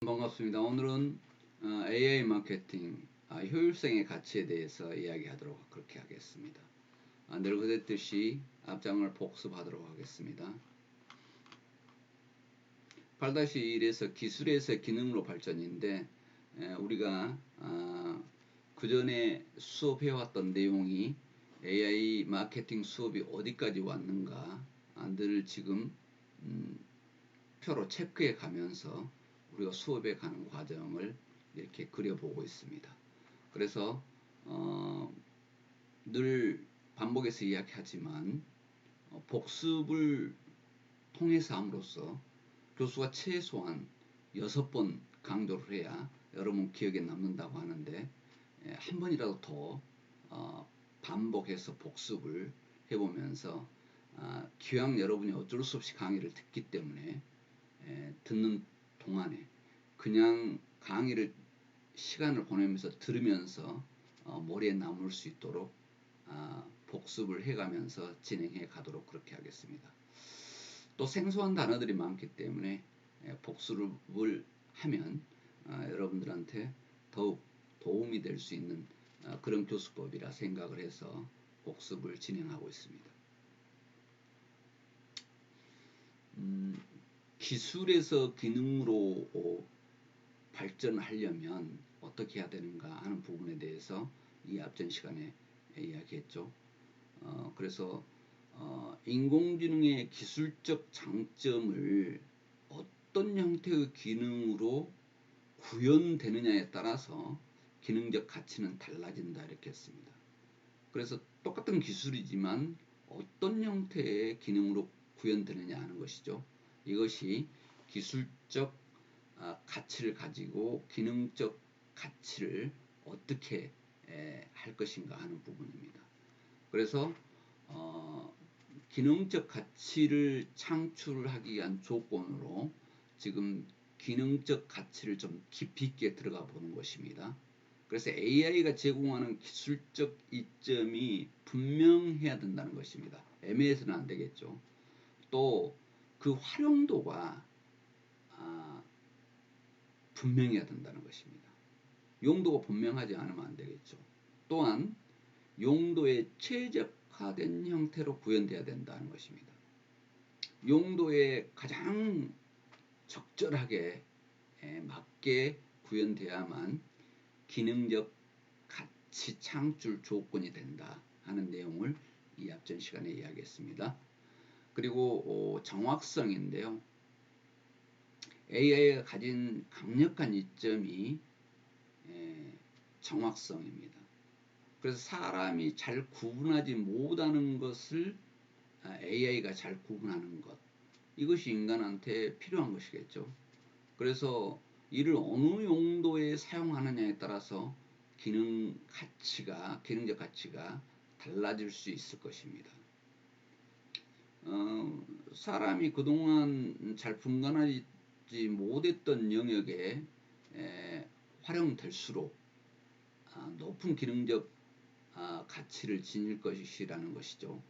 반갑습니다. 오늘은 AI 마케팅 효율성의 가치에 대해서 이야기하도록 그렇게 하겠습니다. 늘 그랬듯이 앞장을 복습하도록 하겠습니다. 8-1에서 기술에서 기능으로 발전인데 우리가 그 전에 수업해왔던 내용이 AI 마케팅 수업이 어디까지 왔는가 늘 지금 표로 체크해 가면서 우리가 수업에 가는 과정을 이렇게 그려보고 있습니다. 그래서 늘 반복해서 이야기하지만 복습을 통해서 함으로써 교수가 최소한 6번 강조를 해야 여러분 기억에 남는다고 하는데 한 번이라도 더 반복해서 복습을 해보면서 기왕 여러분이 어쩔 수 없이 강의를 듣기 때문에 듣는 동안에 그냥 강의를 시간을 보내면서 들으면서 머리에 남을 수 있도록 복습을 해가면서 진행해 가도록 그렇게 하겠습니다. 또 생소한 단어들이 많기 때문에 복습을 하면 여러분들한테 더욱 도움이 될 수 있는 그런 교수법이라 생각을 해서 복습을 진행하고 있습니다. 기술에서 기능으로 발전하려면 어떻게 해야 되는가 하는 부분에 대해서 이 앞전 시간에 이야기했죠. 그래서 인공지능의 기술적 장점을 어떤 형태의 기능으로 구현되느냐에 따라서 기능적 가치는 달라진다 이렇게 했습니다. 그래서 똑같은 기술이지만 어떤 형태의 기능으로 구현되느냐 하는 것이죠. 이것이 기술적 가치를 가지고 기능적 가치를 어떻게 할 것인가 하는 부분입니다. 그래서 기능적 가치를 창출하기 위한 조건으로 지금 기능적 가치를 좀 깊이 있게 들어가 보는 것입니다. 그래서 AI가 제공하는 기술적 이점이 분명해야 된다는 것입니다. 애매해서는 안 되겠죠. 또 그 활용도가 분명해야 된다는 것입니다. 용도가 분명하지 않으면 안 되겠죠. 또한 용도에 최적화된 형태로 구현되어야 된다는 것입니다. 용도에 가장 적절하게 맞게 구현되어야만 기능적 가치 창출 조건이 된다 하는 내용을 이 앞전 시간에 이야기했습니다. 그리고 정확성인데요. AI가 가진 강력한 이점이 정확성입니다. 그래서 사람이 잘 구분하지 못하는 것을 AI가 잘 구분하는 것, 이것이 인간한테 필요한 것이겠죠. 그래서 이를 어느 용도에 사용하느냐에 따라서 기능적 가치가 달라질 수 있을 것입니다. 사람이 그동안 잘 분간하지 못했던 영역에 활용될수록 높은 기능적 가치를 지닐 것이라는 것이죠.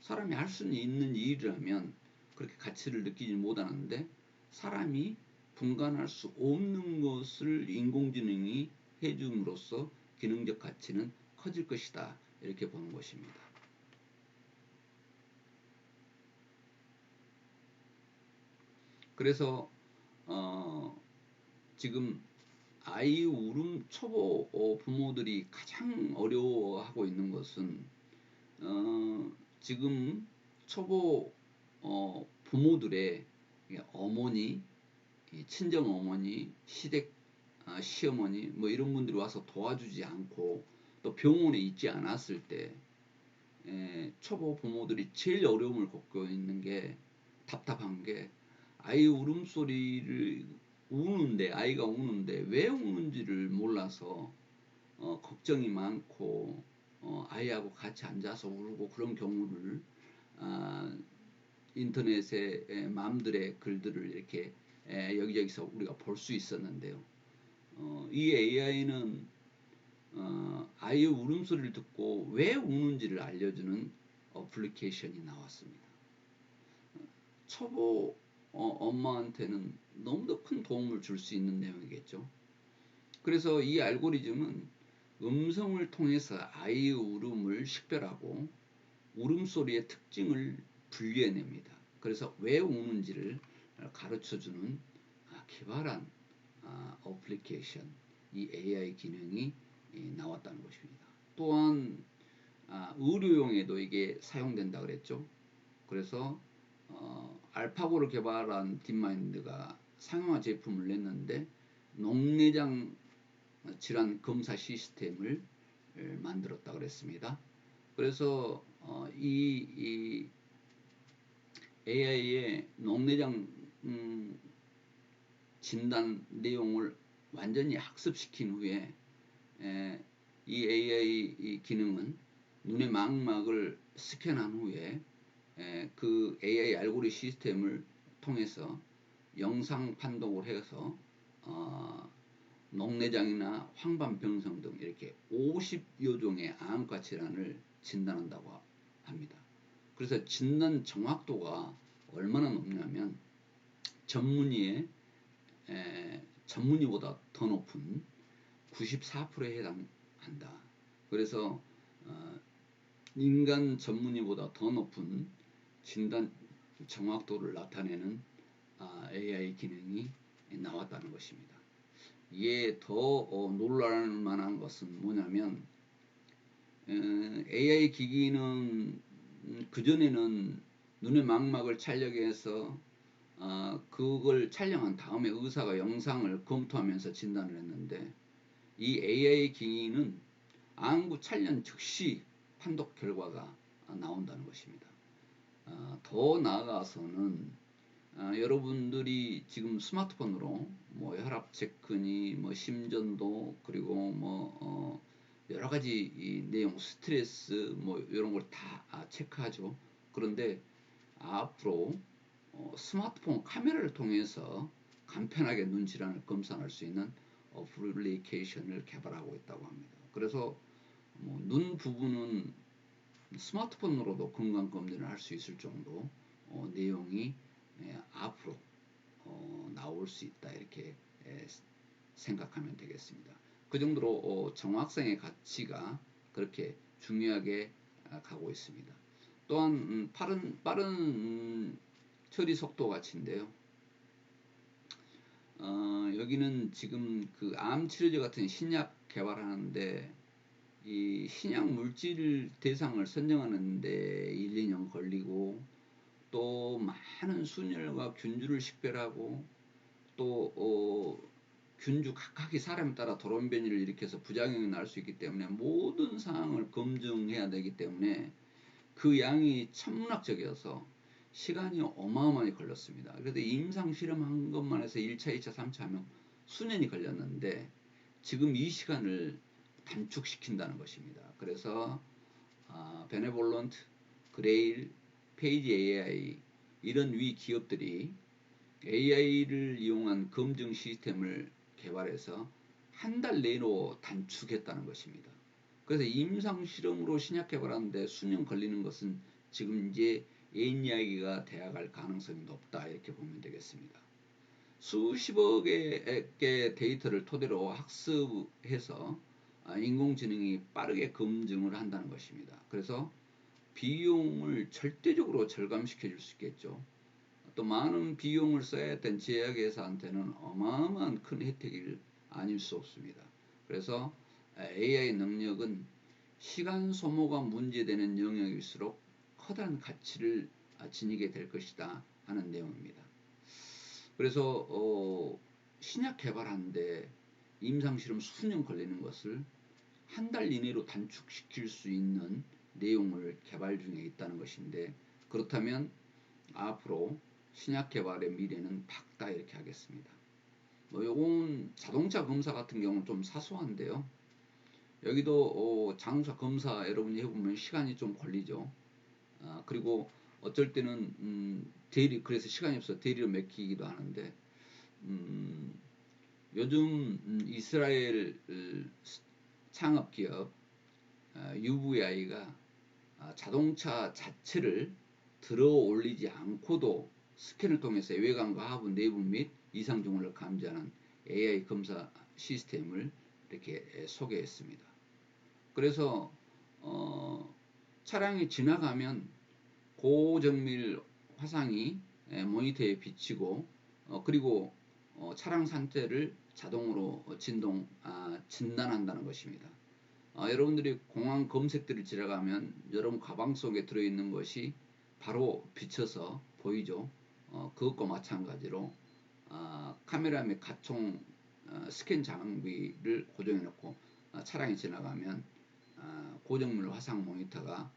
사람이 할 수 있는 일이라면 그렇게 가치를 느끼지 못하는데 사람이 분간할 수 없는 것을 인공지능이 해줌으로써 기능적 가치는 커질 것이다 이렇게 보는 것입니다. 그래서 지금 아이 울음 초보 부모들이 가장 어려워하고 있는 것은 지금 초보 부모들의 어머니, 친정 어머니, 시댁 시어머니 뭐 이런 분들이 와서 도와주지 않고 또 병원에 있지 않았을 때 초보 부모들이 제일 어려움을 겪고 있는 게 답답한 게 아이 울음소리를 아이가 우는데 왜 우는지를 몰라서 걱정이 많고 아이하고 같이 앉아서 울고 그런 경우를 인터넷에 맘들의 글들을 이렇게 여기저기서 우리가 볼 수 있었는데요. 이 AI는 아이의 울음소리를 듣고 왜 우는지를 알려주는 어플리케이션이 나왔습니다. 초보 엄마한테는 너무도 큰 도움을 줄 수 있는 내용이겠죠. 그래서 이 알고리즘은 음성을 통해서 아이의 울음을 식별하고 울음소리의 특징을 분류해냅니다. 그래서 왜 우는지를 가르쳐주는 기발한 어플리케이션, 이 AI 기능이 나왔다는 것입니다. 또한 의료용에도 이게 사용된다 그랬죠. 그래서 알파고를 개발한 딥마인드가 상용화 제품을 냈는데 녹내장 질환 검사 시스템을 만들었다 그랬습니다. 그래서 이 AI의 녹내장 진단 내용을 완전히 학습시킨 후에 이 AI 기능은 눈의 망막을 스캔한 후에 그 AI 알고리즘 시스템을 통해서 영상 판독을 해서 녹내장이나 황반병성 등 이렇게 50여 종의 암과 질환을 진단한다고 합니다. 그래서 진단 정확도가 얼마나 높냐면 전문의보다 더 높은 94%에 해당한다. 그래서 인간 전문의보다 더 높은 진단 정확도를 나타내는 AI 기능이 나왔다는 것입니다. 이에 더 놀랄 만한 것은 뭐냐면 AI 기기는 그전에는 눈의 망막을 촬영해서 그걸 촬영한 다음에 의사가 영상을 검토하면서 진단을 했는데 이 AI 기기는 안구 촬영 즉시 판독 결과가 나온다는 것입니다. 더 나아가서는 여러분들이 지금 스마트폰으로 뭐 혈압 체크니 뭐 심전도 그리고 뭐 여러 가지 이 내용 스트레스 뭐 이런 걸 다 체크하죠. 그런데 앞으로 스마트폰 카메라를 통해서 간편하게 눈 질환을 검사할 수 있는 어플리케이션을 개발하고 있다고 합니다. 그래서 뭐 눈 부분은 스마트폰으로도 건강 검진을 할 수 있을 정도 내용이 앞으로 나올 수 있다 이렇게 생각하면 되겠습니다. 그 정도로 정확성의 가치가 그렇게 중요하게 가고 있습니다. 또한 빠른 처리 속도 가치인데요. 여기는 지금 그 암 치료제 같은 신약 개발하는데 이 신약 물질 대상을 선정하는데 1, 2년 걸리고 또 많은 순혈과 균주를 식별하고 또 균주 각각이 사람에 따라 돌원 변이를 일으켜서 부작용이 날 수 있기 때문에 모든 사항을 검증해야 되기 때문에 그 양이 천문학적이어서 시간이 어마어마하게 걸렸습니다. 그래도 임상 실험한 것만 해서 1차, 2차, 3차 하면 수년이 걸렸는데 지금 이 시간을 단축시킨다는 것입니다. 그래서 베네볼런트, 그레일, 페이지 AI 이런 위 기업들이 AI를 이용한 검증 시스템을 개발해서 한 달 내로 단축했다는 것입니다. 그래서 임상 실험으로 신약 개발하는데 수년 걸리는 것은 지금 이제 옛 이야기가 되어갈 가능성이 높다 이렇게 보면 되겠습니다. 수십억 개의 데이터를 토대로 학습해서 인공지능이 빠르게 검증을 한다는 것입니다. 그래서 비용을 절대적으로 절감시켜 줄 수 있겠죠. 또 많은 비용을 써야 했던 제약회사한테는 어마어마한 큰 혜택이 아닐 수 없습니다. 그래서 AI 능력은 시간 소모가 문제되는 영역일수록 커다란 가치를 지니게 될 것이다 하는 내용입니다. 그래서 신약 개발하는데 임상실험 수년 걸리는 것을 한 달 이내로 단축시킬 수 있는 내용을 개발 중에 있다는 것인데 그렇다면 앞으로 신약 개발의 미래는 밝다 이렇게 하겠습니다. 뭐 요건 자동차 검사 같은 경우는 좀 사소한데요. 여기도 자동차 검사 여러분이 해보면 시간이 좀 걸리죠. 그리고 어쩔 때는 대리 그래서 시간이 없어 대리로 맡기기도 하는데 요즘 이스라엘 창업 기업 UVI가 자동차 자체를 들어 올리지 않고도 스캔을 통해서 외관과 하부 내부 및 이상 징후를 감지하는 AI 검사 시스템을 이렇게 소개했습니다. 그래서 차량이 지나가면 고정밀 화상이 모니터에 비치고 그리고 차량 상태를 자동으로 진단한다는 것입니다. 여러분들이 공항 검색들을 지나가면 여러분 가방 속에 들어있는 것이 바로 비쳐서 보이죠. 그것과 마찬가지로 카메라 및 가총 스캔 장비를 고정해 놓고 차량이 지나가면 고정밀 화상 모니터가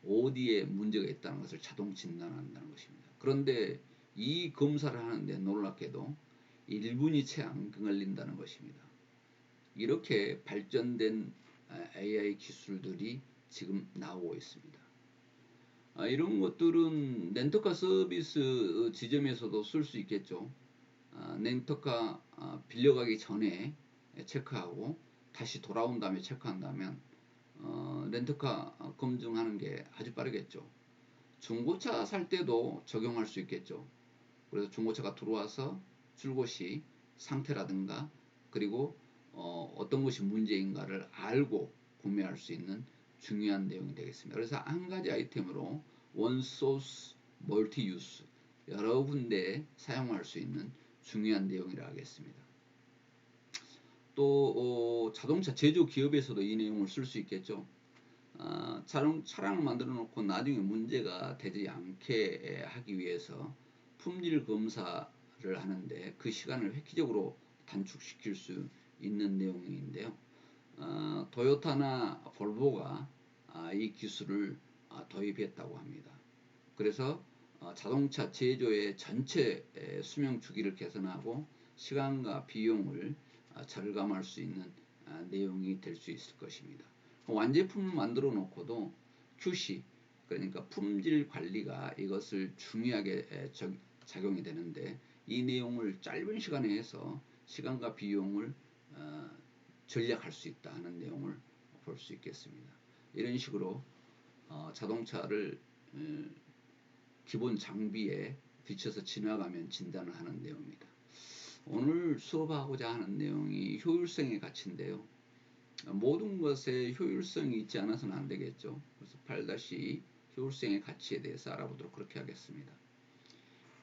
어디에 문제가 있다는 것을 자동 진단한다는 것입니다. 그런데 이 검사를 하는데 놀랍게도 1분이 채 안 걸린다는 것입니다. 이렇게 발전된 AI 기술들이 지금 나오고 있습니다. 이런 것들은 렌터카 서비스 지점에서도 쓸 수 있겠죠. 렌터카 빌려가기 전에 체크하고 다시 돌아온 다음에 체크한다면 렌터카 검증하는 게 아주 빠르겠죠. 중고차 살 때도 적용할 수 있겠죠. 그래서 중고차가 들어와서 출고 시 상태라든가 그리고 어떤 것이 문제인가를 알고 구매할 수 있는 중요한 내용이 되겠습니다. 그래서 한 가지 아이템으로 원소스 멀티유스 여러 군데 사용할 수 있는 중요한 내용이라 하겠습니다. 또 자동차 제조 기업에서도 이 내용을 쓸 수 있겠죠. 차량을 만들어 놓고 나중에 문제가 되지 않게 하기 위해서 품질 검사를 하는데 그 시간을 획기적으로 단축시킬 수 있는 내용인데요. 토요타나 볼보가 이 기술을 도입했다고 합니다. 그래서 자동차 제조의 전체 수명 주기를 개선하고 시간과 비용을 절감할 수 있는 내용이 될 수 있을 것입니다. 완제품을 만들어 놓고도 QC 그러니까 품질 관리가 이것을 중요하게 작용이 되는데 이 내용을 짧은 시간에 해서 시간과 비용을 절약할 수 있다 하는 내용을 볼 수 있겠습니다. 이런 식으로 자동차를 기본 장비에 비춰서 지나가면 진단을 하는 내용입니다. 오늘 수업하고자 하는 내용이 효율성의 가치인데요. 모든 것에 효율성이 있지 않아서는 안 되겠죠. 그래서 8-2 효율성의 가치에 대해서 알아보도록 그렇게 하겠습니다.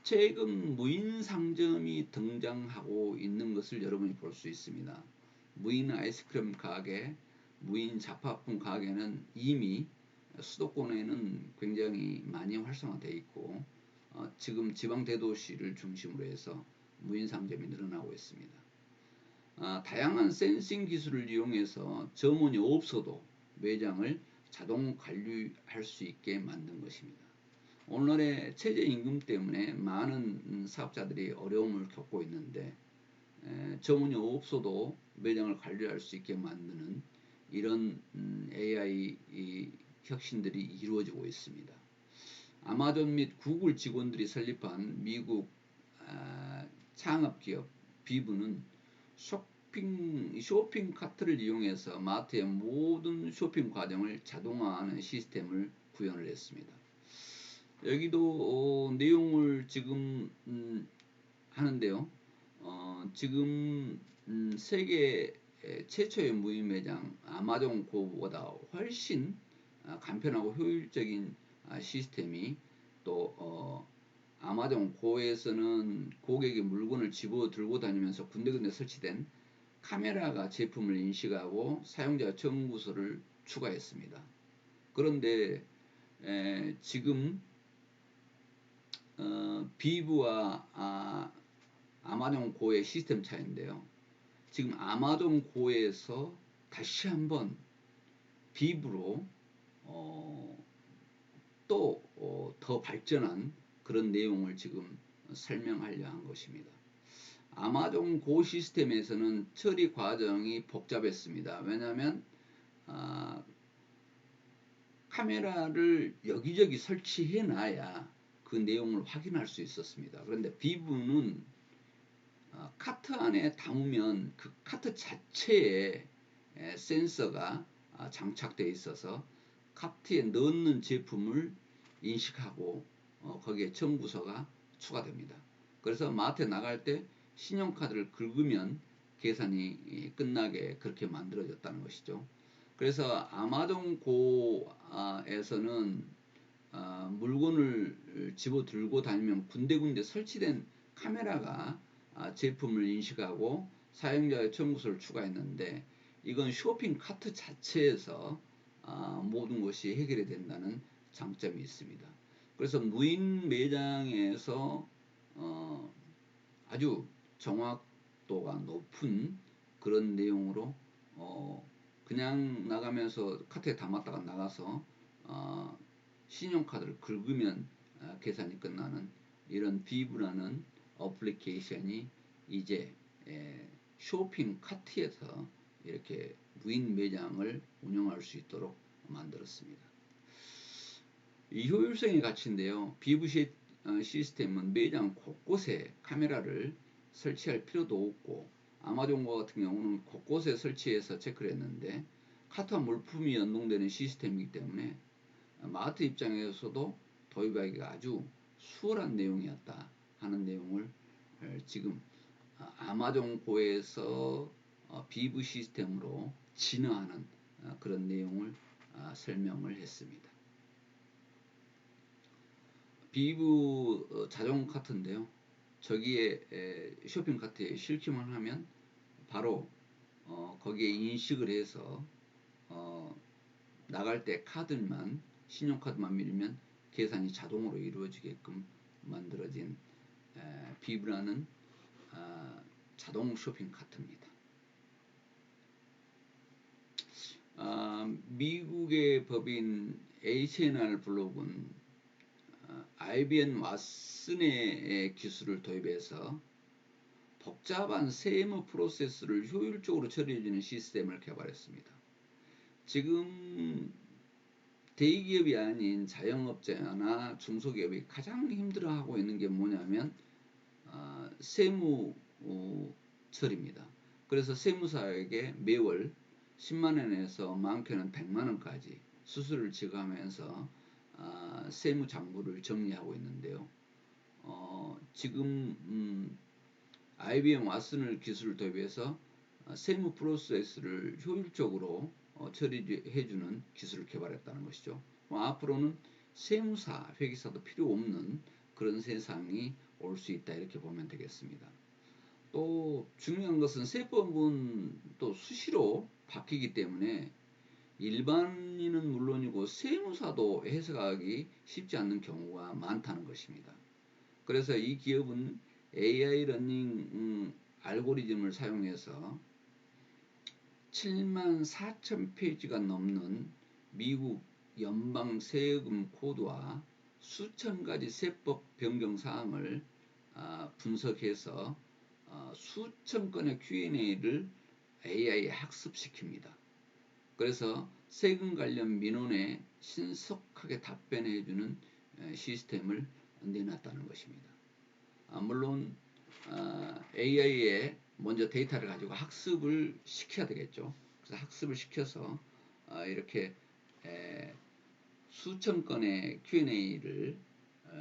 최근 무인 상점이 등장하고 있는 것을 여러분이 볼 수 있습니다. 무인 아이스크림 가게, 무인 잡화품 가게는 이미 수도권에는 굉장히 많이 활성화되어 있고 지금 지방 대도시를 중심으로 해서 무인 상점이 늘어나고 있습니다. 다양한 센싱 기술을 이용해서 점원이 없어도 매장을 자동 관리할 수 있게 만든 것입니다. 오늘날의 최저임금 때문에 많은 사업자들이 어려움을 겪고 있는데 점원이 없어도 매장을 관리할 수 있게 만드는 이런 AI 혁신들이 이루어지고 있습니다. 아마존 및 구글 직원들이 설립한 미국 창업기업 비브는 쇼핑 카트를 이용해서 마트의 모든 쇼핑 과정을 자동화하는 시스템을 구현을 했습니다. 여기도 내용을 지금 하는데요. 지금 세계 최초의 무인 매장 아마존 고보다 훨씬 간편하고 효율적인 시스템이 또 아마존 고에서는 고객이 물건을 집어 들고 다니면서 군데군데 설치된 카메라가 제품을 인식하고 사용자 정보서를 추가했습니다. 그런데 지금 비브와 아마존 고의 시스템 차이인데요. 지금 아마존 고에서 다시 한번 비브로 또 더 발전한 그런 내용을 지금 설명하려 한 것입니다. 아마존 고 시스템에서는 처리 과정이 복잡했습니다. 왜냐하면 카메라를 여기저기 설치해 놔야 그 내용을 확인할 수 있었습니다. 그런데 비브는 카트 안에 담으면 그 카트 자체에 센서가 장착되어 있어서 카트에 넣는 제품을 인식하고 거기에 정부서가 추가됩니다. 그래서 마트에 나갈 때 신용카드를 긁으면 계산이 끝나게 그렇게 만들어졌다는 것이죠. 그래서 아마존 고에서는 물건을 집어 들고 다니면 군데군데 설치된 카메라가 제품을 인식하고 사용자의 청구서를 추가했는데, 이건 쇼핑 카트 자체에서 모든 것이 해결이 된다는 장점이 있습니다. 그래서 무인 매장에서 아주 정확도가 높은 그런 내용으로 그냥 나가면서 카트에 담았다가 나가서 신용카드를 긁으면 계산이 끝나는 이런 비브라는 어플리케이션이 이제 쇼핑 카트에서 이렇게 무인 매장을 운영할 수 있도록 만들었습니다. 이 효율성의 가치인데요. 비브 시스템은 매장 곳곳에 카메라를 설치할 필요도 없고, 아마존과 같은 경우는 곳곳에 설치해서 체크를 했는데 카트와 물품이 연동되는 시스템이기 때문에 마트 입장에서도 도입하기가 아주 수월한 내용이었다 하는 내용을 지금 아마존 고에서 비브 시스템으로 진화하는 그런 내용을 설명을 했습니다. 비브 자동 카트인데요. 저기에 쇼핑 카트에 실기만 하면 바로 거기에 인식을 해서 나갈 때 카드만, 신용카드만 밀면 계산이 자동으로 이루어지게끔 만들어진 비브라는 자동 쇼핑 카트입니다. 미국의 법인 H&R 블록은 IBM 왓슨의 기술을 도입해서 복잡한 세무 프로세스를 효율적으로 처리해주는 시스템을 개발했습니다. 지금 대기업이 아닌 자영업자나 중소기업이 가장 힘들어하고 있는 게 뭐냐면 세무 처리입니다. 그래서 세무사에게 매월 10만원에서 많게는 100만원까지 수수료를 지급하면서 세무장부를 정리하고 있는데요. 지금 IBM 왓슨을 기술을 도입해서 세무 프로세스를 효율적으로 처리해주는 기술을 개발했다는 것이죠. 앞으로는 세무사, 회계사도 필요 없는 그런 세상이 올 수 있다, 이렇게 보면 되겠습니다. 또 중요한 것은 세법은 또 수시로 바뀌기 때문에 일반인은 물론이고 세무사도 해석하기 쉽지 않는 경우가 많다는 것입니다. 그래서 이 기업은 AI 러닝 알고리즘을 사용해서 7만 4천 페이지가 넘는 미국 연방 세금 코드와 수천 가지 세법 변경 사항을 분석해서 수천 건의 Q&A를 AI에 학습시킵니다. 그래서 세금 관련 민원에 신속하게 답변해주는 시스템을 내놨다는 것입니다. 물론 AI에 먼저 데이터를 가지고 학습을 시켜야 되겠죠. 그래서 학습을 시켜서 이렇게 수천 건의 Q&A를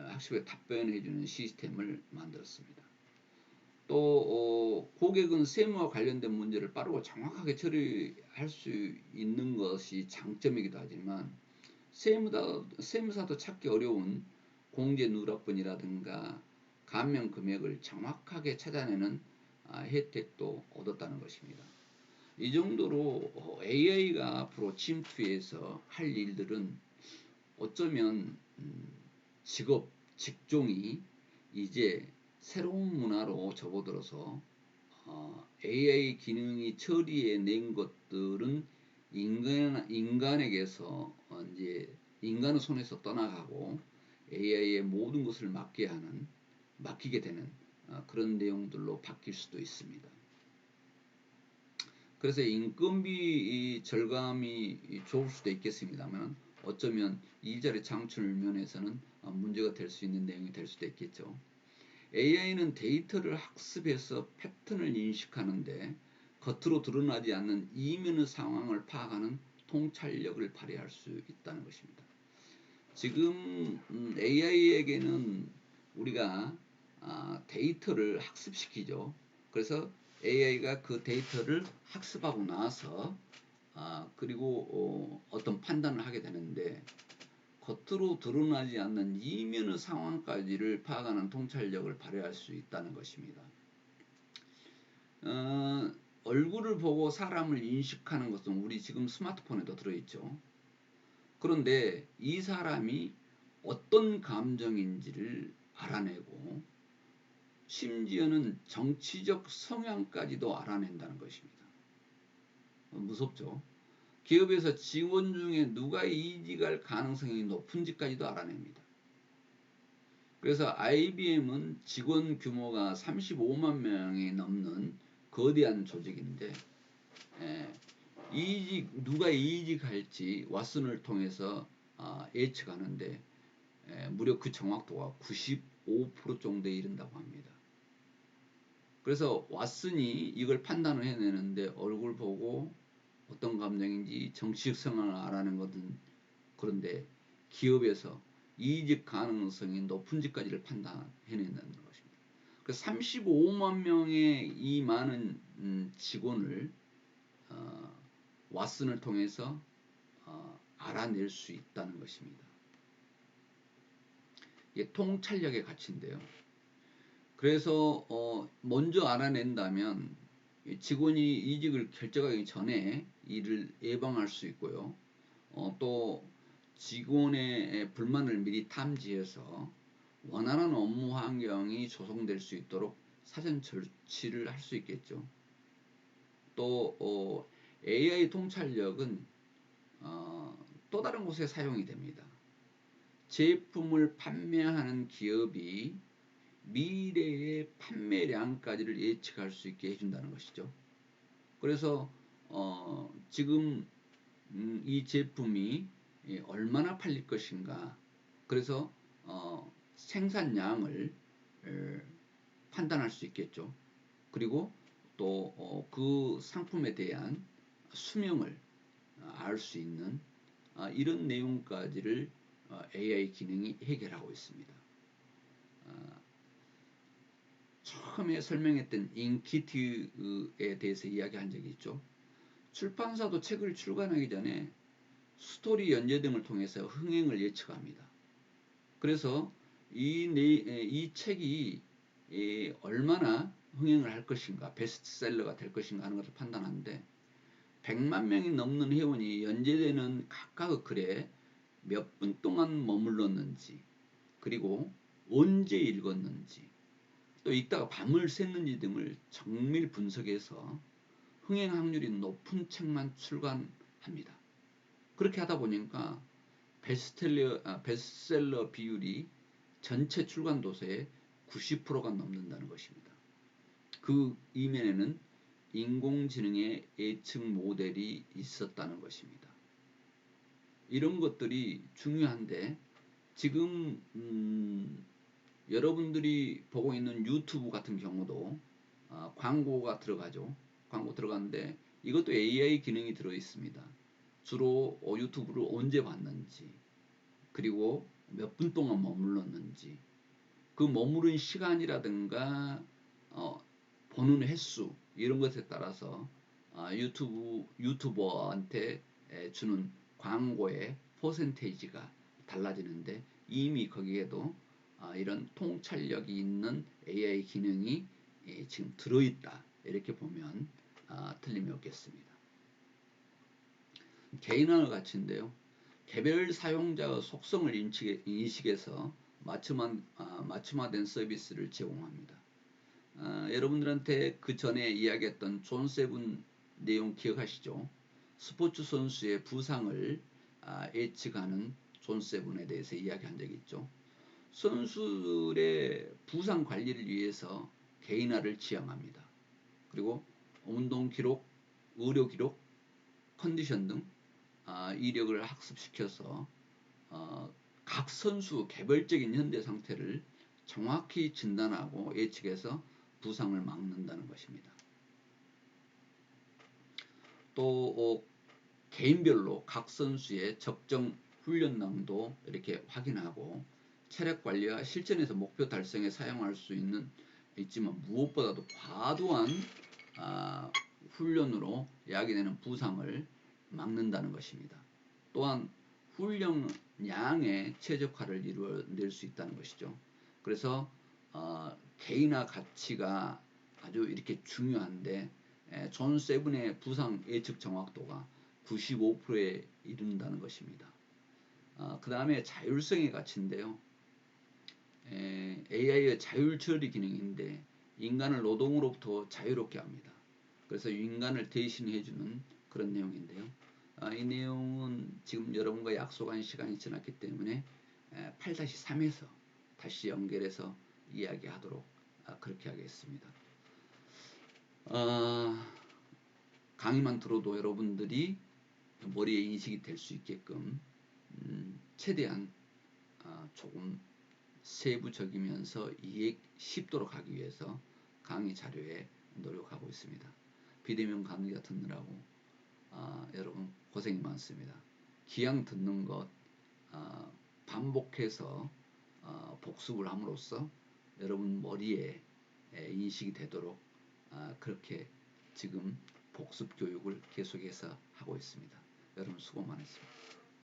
학습에 답변해주는 시스템을 만들었습니다. 또 고객은 세무와 관련된 문제를 빠르고 정확하게 처리할 수 있는 것이 장점이기도 하지만 세무사도 찾기 어려운 공제 누락분이라든가 감면 금액을 정확하게 찾아내는 혜택도 얻었다는 것입니다. 이 정도로 AI가 앞으로 침투해서 할 일들은 어쩌면 직종이 이제 새로운 문화로 접어들어서 AI 기능이 처리해낸 것들은 인간에게서 이제 인간의 손에서 떠나가고 AI의 모든 것을 맡기게 되는 그런 내용들로 바뀔 수도 있습니다. 그래서 인건비 절감이 좋을 수도 있겠습니다만 어쩌면 일자리 창출 면에서는 문제가 될 수 있는 내용이 될 수도 있겠죠. AI는 데이터를 학습해서 패턴을 인식하는데 겉으로 드러나지 않는 이면의 상황을 파악하는 통찰력을 발휘할 수 있다는 것입니다. 지금 AI에게는 우리가 데이터를 학습시키죠. 그래서 AI가 그 데이터를 학습하고 나서 그리고 어떤 판단을 하게 되는데, 겉으로 드러나지 않는 이면의 상황까지를 파악하는 통찰력을 발휘할 수 있다는 것입니다. 얼굴을 보고 사람을 인식하는 것은 우리 지금 스마트폰에도 들어있죠. 그런데 이 사람이 어떤 감정인지를 알아내고 심지어는 정치적 성향까지도 알아낸다는 것입니다. 무섭죠? 기업에서 직원 중에 누가 이직할 가능성이 높은지까지도 알아냅니다. 그래서 IBM은 직원 규모가 35만 명이 넘는 거대한 조직인데, 누가 이직할지 왓슨을 통해서 예측하는데 무려 그 정확도가 95% 정도에 이른다고 합니다. 그래서 왓슨이 이걸 판단을 해내는데 얼굴 보고 어떤 감정인지 정치적 성향을 알아낸 것은, 그런데 기업에서 이직 가능성이 높은지까지를 판단해낸다는 것입니다. 그래서 35만 명의 이 많은 직원을 왓슨을 통해서 알아낼 수 있다는 것입니다. 이게 통찰력의 가치인데요. 그래서 먼저 알아낸다면 직원이 이직을 결정하기 전에 이를 예방할 수 있고요. 또 직원의 불만을 미리 탐지해서 원하는 업무 환경이 조성될 수 있도록 사전 조치를 할 수 있겠죠. 또 AI 통찰력은 또 다른 곳에 사용이 됩니다. 제품을 판매하는 기업이 미래의 판매량까지를 예측할 수 있게 해준다는 것이죠. 그래서 지금 이 제품이 얼마나 팔릴 것인가, 그래서 생산량을 판단할 수 있겠죠. 그리고 또 그 상품에 대한 수명을 알 수 있는 이런 내용까지를 AI 기능이 해결하고 있습니다. 처음에 설명했던 인키트에 대해서 이야기한 적이 있죠. 출판사도 책을 출간하기 전에 스토리 연재 등을 통해서 흥행을 예측합니다. 그래서 이 책이 얼마나 흥행을 할 것인가, 베스트셀러가 될 것인가 하는 것을 판단하는데, 100만 명이 넘는 회원이 연재되는 각각의 글에 몇 분 동안 머물렀는지, 그리고 언제 읽었는지, 또 읽다가 밤을 샜는지 등을 정밀 분석해서 흥행 확률이 높은 책만 출간합니다. 그렇게 하다 보니까 베스트셀러 비율이 전체 출간 도서의 90%가 넘는다는 것입니다. 그 이면에는 인공지능의 예측 모델이 있었다는 것입니다. 이런 것들이 중요한데, 지금 여러분들이 보고 있는 유튜브 같은 경우도 광고가 들어가죠. 광고 들어가는데 이것도 AI 기능이 들어 있습니다. 주로 유튜브를 언제 봤는지, 그리고 몇 분 동안 머물렀는지, 그 머무른 시간이라든가 보는 횟수, 이런 것에 따라서 유튜버한테 주는 광고의 퍼센테이지가 달라지는데, 이미 거기에도 이런 통찰력이 있는 AI 기능이 지금 들어있다, 이렇게 보면 틀림이 없겠습니다. 개인화의 가치인데요. 개별 사용자의 속성을 인식해서 맞춤화된 서비스를 제공합니다. 여러분들한테 그 전에 이야기했던 존 세븐 내용 기억하시죠? 스포츠 선수의 부상을 예측하는 존 세븐에 대해서 이야기한 적이 있죠. 선수들의 부상 관리를 위해서 개인화를 지향합니다. 그리고 운동 기록, 의료 기록, 컨디션 등 이력을 학습시켜서 각 선수 개별적인 현재 상태를 정확히 진단하고 예측해서 부상을 막는다는 것입니다. 또 개인별로 각 선수의 적정 훈련량도 이렇게 확인하고 체력 관리와 실전에서 목표 달성에 사용할 수 있지만 무엇보다도 과도한 훈련으로 야기되는 부상을 막는다는 것입니다. 또한 훈련량의 최적화를 이루어낼 수 있다는 것이죠. 그래서 개인화 가치가 아주 이렇게 중요한데 존 세븐의 부상 예측 정확도가 95%에 이른다는 것입니다. 그 다음에 자율성의 가치인데요. AI의 자율 처리 기능인데 인간을 노동으로부터 자유롭게 합니다. 그래서 인간을 대신해주는 그런 내용인데요. 이 내용은 지금 여러분과 약속한 시간이 지났기 때문에 8-3에서 다시 연결해서 이야기하도록 그렇게 하겠습니다. 강의만 들어도 여러분들이 머리에 인식이 될 수 있게끔 최대한 조금 세부적이면서 이해 쉽도록 하기 위해서 강의 자료에 노력하고 있습니다. 비대면 강의가 듣느라고 여러분 고생이 많습니다. 기왕 듣는 것 반복해서 복습을 함으로써 여러분 머리에 인식이 되도록 그렇게 지금 복습 교육을 계속해서 하고 있습니다. 여러분 수고 많으십니다.